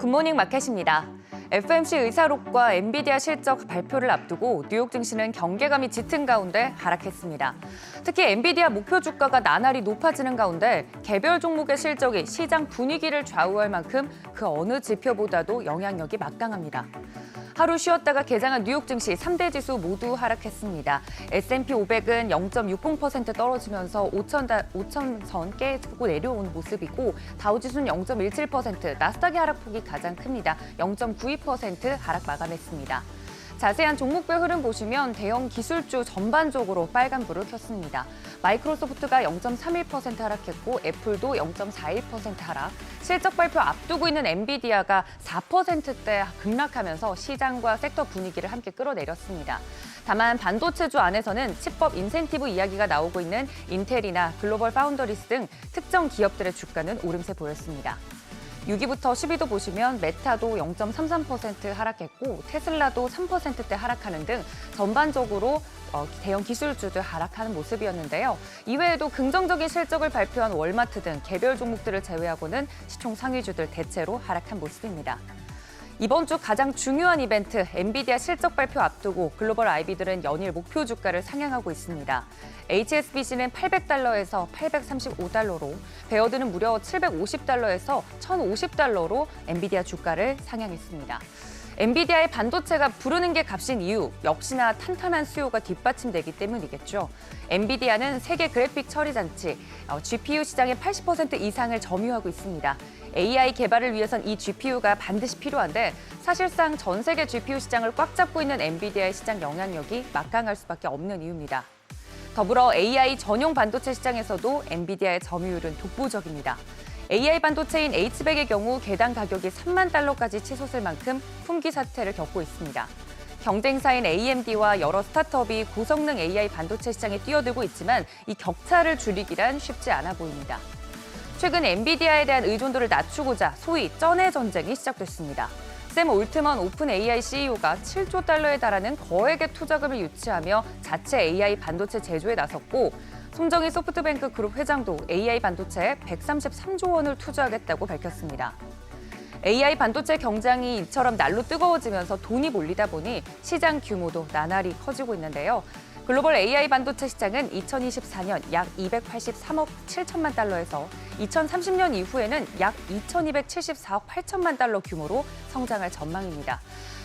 굿모닝 마켓입니다. FOMC 의사록과 엔비디아 실적 발표를 앞두고 뉴욕 증시는 경계감이 짙은 가운데 하락했습니다. 특히 엔비디아 목표 주가가 나날이 높아지는 가운데 개별 종목의 실적이 시장 분위기를 좌우할 만큼 그 어느 지표보다도 영향력이 막강합니다. 하루 쉬었다가 개장한 뉴욕 증시 3대 지수 모두 하락했습니다. S&P 500은 0.60% 떨어지면서 5,000선 깨고 내려온 모습이고 다우지수는 0.17%, 나스닥의 하락폭이 가장 큽니다. 0.92% 하락 마감했습니다. 자세한 종목별 흐름 보시면 대형 기술주 전반적으로 빨간불을 켰습니다. 마이크로소프트가 0.31% 하락했고 애플도 0.41% 하락, 실적 발표 앞두고 있는 엔비디아가 4%대 급락하면서 시장과 섹터 분위기를 함께 끌어내렸습니다. 다만 반도체주 안에서는 칩법 인센티브 이야기가 나오고 있는 인텔이나 글로벌 파운더리스 등 특정 기업들의 주가는 오름세 보였습니다. 6위부터 10위도 보시면 메타도 0.33% 하락했고 테슬라도 3%대 하락하는 등 전반적으로 대형 기술주들 하락하는 모습이었는데요. 이외에도 긍정적인 실적을 발표한 월마트 등 개별 종목들을 제외하고는 시총 상위주들 대체로 하락한 모습입니다. 이번 주 가장 중요한 이벤트, 엔비디아 실적 발표 앞두고 글로벌 IB들은 연일 목표 주가를 상향하고 있습니다. HSBC는 $800에서 $835로, 베어드는 무려 $750에서 $1,050로 엔비디아 주가를 상향했습니다. 엔비디아의 반도체가 부르는 게 값인 이유, 역시나 탄탄한 수요가 뒷받침되기 때문이겠죠. 엔비디아는 세계 그래픽 처리 장치, GPU 시장의 80% 이상을 점유하고 있습니다. AI 개발을 위해선 이 GPU가 반드시 필요한데 사실상 전 세계 GPU 시장을 꽉 잡고 있는 엔비디아의 시장 영향력이 막강할 수밖에 없는 이유입니다. 더불어 AI 전용 반도체 시장에서도 엔비디아의 점유율은 독보적입니다. AI 반도체인 H100의 경우 개당 가격이 $30,000까지 치솟을 만큼 품귀 사태를 겪고 있습니다. 경쟁사인 AMD와 여러 스타트업이 고성능 AI 반도체 시장에 뛰어들고 있지만 이 격차를 줄이기란 쉽지 않아 보입니다. 최근 엔비디아에 대한 의존도를 낮추고자 소위 쩐의 전쟁이 시작됐습니다. 샘 올트먼 오픈 AI CEO가 $7조 달하는 거액의 투자금을 유치하며 자체 AI 반도체 제조에 나섰고 손정희 소프트뱅크 그룹 회장도 AI 반도체에 $133조 원을 투자하겠다고 밝혔습니다. AI 반도체 경쟁이 이처럼 날로 뜨거워지면서 돈이 몰리다 보니 시장 규모도 나날이 커지고 있는데요. 글로벌 AI 반도체 시장은 2024년 약 $283억 7천만 달러에서 2030년 이후에는 약 $2,274억 8천만 달러 규모로 성장할 전망입니다.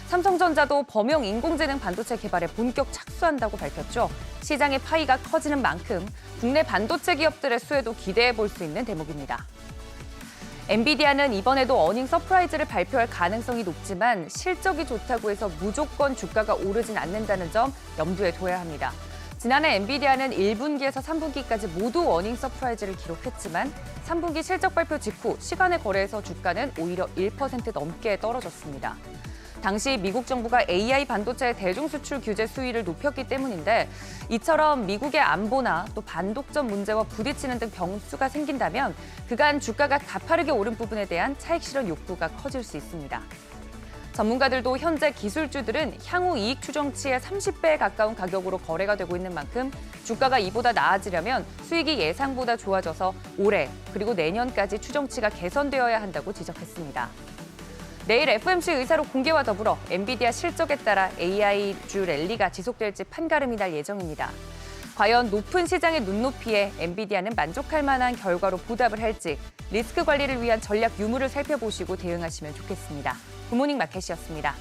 삼성전자도 범용 인공지능 반도체 개발에 본격 착수한다고 밝혔죠. 시장의 파이가 커지는 만큼 국내 반도체 기업들의 수혜도 기대해 볼 수 있는 대목입니다. 엔비디아는 이번에도 어닝 서프라이즈를 발표할 가능성이 높지만 실적이 좋다고 해서 무조건 주가가 오르진 않는다는 점 염두에 둬야 합니다. 지난해 엔비디아는 1분기에서 3분기까지 모두 어닝 서프라이즈를 기록했지만 3분기 실적 발표 직후 시간의 거래에서 주가는 오히려 1% 넘게 떨어졌습니다. 당시 미국 정부가 AI 반도체 대중 수출 규제 수위를 높였기 때문인데 이처럼 미국의 안보나 또 반독점 문제와 부딪히는 등 변수가 생긴다면 그간 주가가 가파르게 오른 부분에 대한 차익 실현 욕구가 커질 수 있습니다. 전문가들도 현재 기술주들은 향후 이익 추정치의 30배에 가까운 가격으로 거래가 되고 있는 만큼 주가가 이보다 나아지려면 수익이 예상보다 좋아져서 올해 그리고 내년까지 추정치가 개선되어야 한다고 지적했습니다. 내일 FOMC 의사록 공개와 더불어 엔비디아 실적에 따라 AI주 랠리가 지속될지 판가름이 날 예정입니다. 과연 높은 시장의 눈높이에 엔비디아는 만족할 만한 결과로 보답을 할지 리스크 관리를 위한 전략 유무를 살펴보시고 대응하시면 좋겠습니다. 굿모닝 마켓이었습니다.